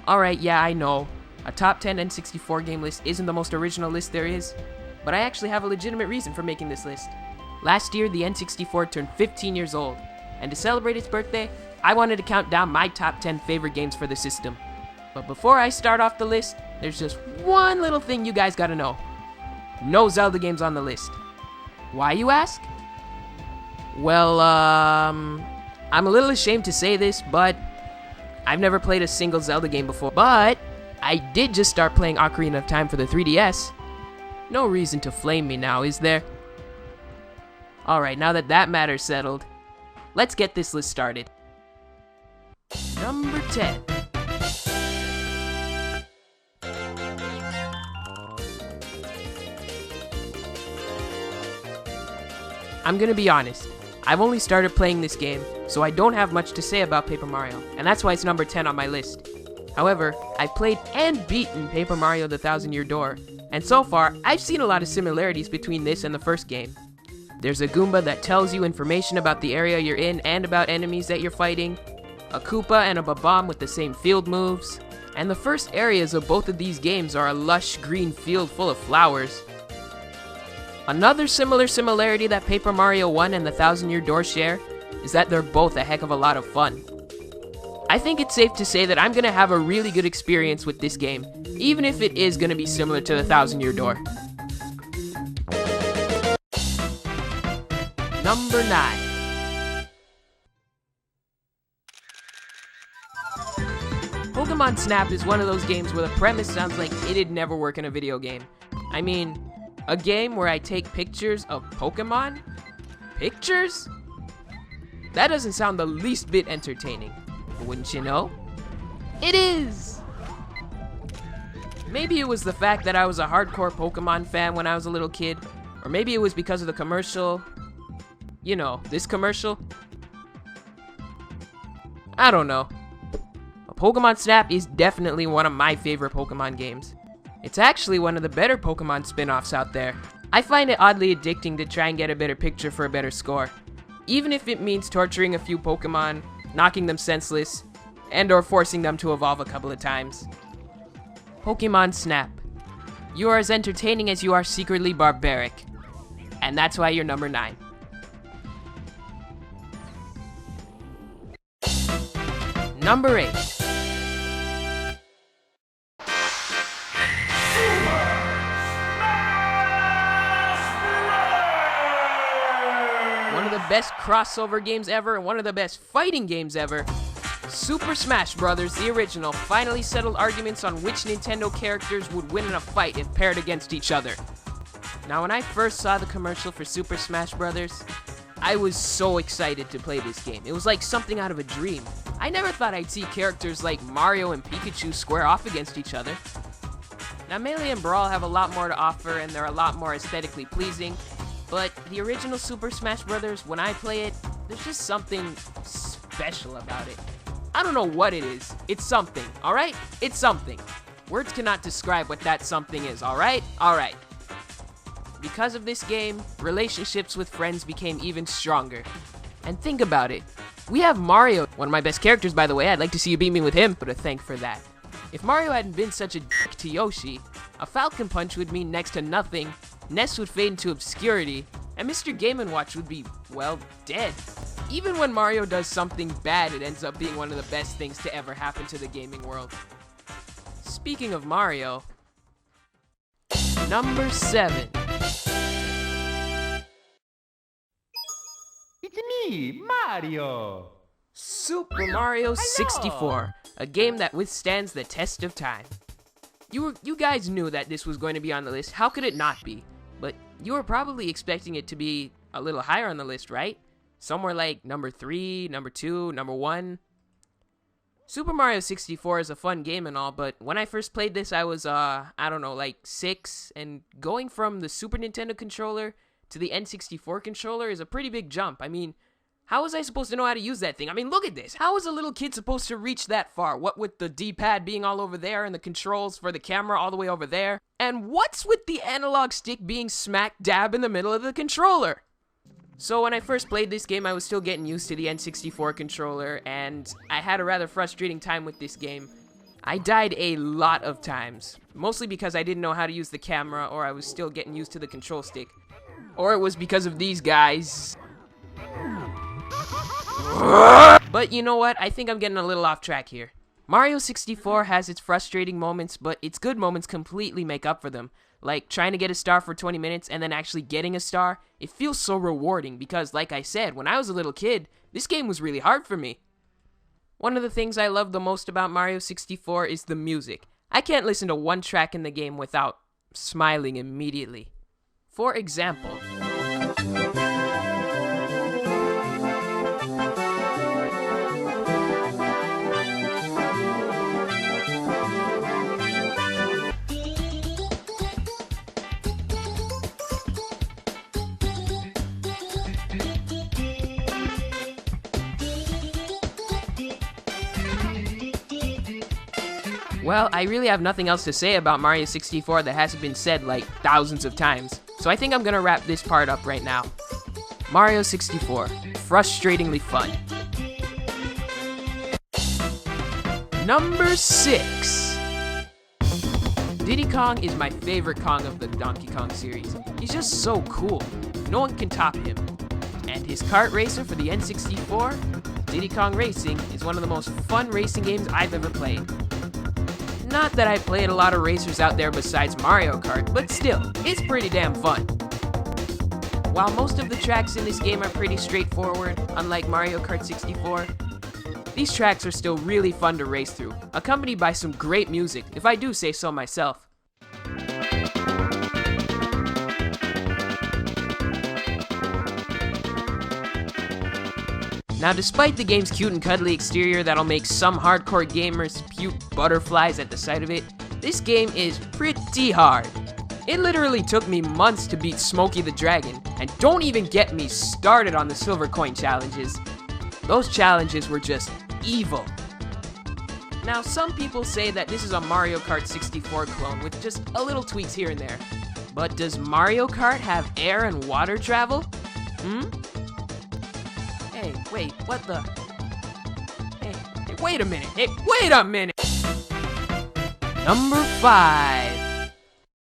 Alright, yeah, I know. A top 10 N64 game list isn't the most original list there is, but I actually have a legitimate reason for making this list. Last year, the N64 turned 15 years old, and to celebrate its birthday, I wanted to count down my top 10 favorite games for the system. But before I start off the list, there's just one little thing you guys gotta know. No Zelda games on the list. Why, you ask? Well, I'm a little ashamed to say this, but I've never played a single Zelda game before. But I did just start playing Ocarina of Time for the 3DS. No reason to flame me now, is there? Alright, now that that matter's settled, let's get this list started. Number 10. I'm gonna be honest, I've only started playing this game, so I don't have much to say about Paper Mario, and that's why it's number 10 on my list. However, I've played and beaten Paper Mario the Thousand Year Door, and so far, I've seen a lot of similarities between this and the first game. There's a Goomba that tells you information about the area you're in and about enemies that you're fighting, a Koopa and a Bob-omb with the same field moves, and the first areas of both of these games are a lush green field full of flowers. Another similarity that Paper Mario 1 and the Thousand Year Door share is that they're both a heck of a lot of fun. I think it's safe to say that I'm gonna have a really good experience with this game, even if it is gonna be similar to the Thousand Year Door. Number 9. Pokemon Snap is one of those games where the premise sounds like it'd never work in a video game. I mean, a game where I take pictures of Pokemon? Pictures? That doesn't sound the least bit entertaining. But wouldn't you know? It is! Maybe it was the fact that I was a hardcore Pokemon fan when I was a little kid, or maybe it was because of the commercial. You know, this commercial. I don't know. But Pokemon Snap is definitely one of my favorite Pokemon games. It's actually one of the better Pokemon spin-offs out there. I find it oddly addicting to try and get a better picture for a better score. Even if it means torturing a few Pokemon, knocking them senseless, and or forcing them to evolve a couple of times. Pokemon Snap. You are as entertaining as you are secretly barbaric. And that's why you're number 9. Number 8. One of the best crossover games ever and one of the best fighting games ever. Super Smash Bros., the original, finally settled arguments on which Nintendo characters would win in a fight if paired against each other. Now, when I first saw the commercial for Super Smash Bros., I was so excited to play this game. It was like something out of a dream. I never thought I'd see characters like Mario and Pikachu square off against each other. Now, Melee and Brawl have a lot more to offer and they're a lot more aesthetically pleasing, but the original Super Smash Bros., when I play it, there's just something special about it. I don't know what it is. It's something, alright? It's something. Words cannot describe what that something is, alright? Alright. Because of this game, relationships with friends became even stronger. And think about it. We have Mario, one of my best characters by the way, I'd like to see you beat me with him, but a thank for that. If Mario hadn't been such a dick to Yoshi, a Falcon Punch would mean next to nothing, Ness would fade into obscurity, and Mr. Game & Watch would be, well, dead. Even when Mario does something bad, it ends up being one of the best things to ever happen to the gaming world. Speaking of Mario, number 7. It's me, Mario! Super Mario 64, a game that withstands the test of time. You guys knew that this was going to be on the list, how could it not be? But you were probably expecting it to be a little higher on the list, right? Somewhere like number 3, number 2, number 1. Super Mario 64 is a fun game and all, but when I first played this, I was, I don't know, like 6, and going from the Super Nintendo controller to the N64 controller is a pretty big jump. I mean, how was I supposed to know how to use that thing? I mean, look at this. How is a little kid supposed to reach that far? What with the D-pad being all over there and the controls for the camera all the way over there? And what's with the analog stick being smack dab in the middle of the controller? So when I first played this game, I was still getting used to the N64 controller, and I had a rather frustrating time with this game. I died a lot of times, mostly because I didn't know how to use the camera or I was still getting used to the control stick. Or it was because of these guys. But you know what? I think I'm getting a little off track here. Mario 64 has its frustrating moments, but its good moments completely make up for them. Like trying to get a star for 20 minutes and then actually getting a star. It feels so rewarding because, like I said, when I was a little kid, this game was really hard for me. One of the things I love the most about Mario 64 is the music. I can't listen to one track in the game without smiling immediately. For example, well, I really have nothing else to say about Mario 64 that hasn't been said like thousands of times. So I think I'm gonna wrap this part up right now. Mario 64, frustratingly fun. Number 6. Diddy Kong is my favorite Kong of the Donkey Kong series. He's just so cool. No one can top him. And his kart racer for the N64, Diddy Kong Racing, is one of the most fun racing games I've ever played. Not that I played a lot of racers out there besides Mario Kart, but still, it's pretty damn fun. While most of the tracks in this game are pretty straightforward, unlike Mario Kart 64, these tracks are still really fun to race through, accompanied by some great music, if I do say so myself. Now, despite the game's cute and cuddly exterior that'll make some hardcore gamers puke butterflies at the sight of it, this game is pretty hard. It literally took me months to beat Smokey the Dragon, and don't even get me started on the silver coin challenges. Those challenges were just evil. Now, some people say that this is a Mario Kart 64 clone with just a little tweaks here and there. But does Mario Kart have air and water travel? Hey, wait, what the? Hey, wait a minute. Hey, wait a minute! Number 5.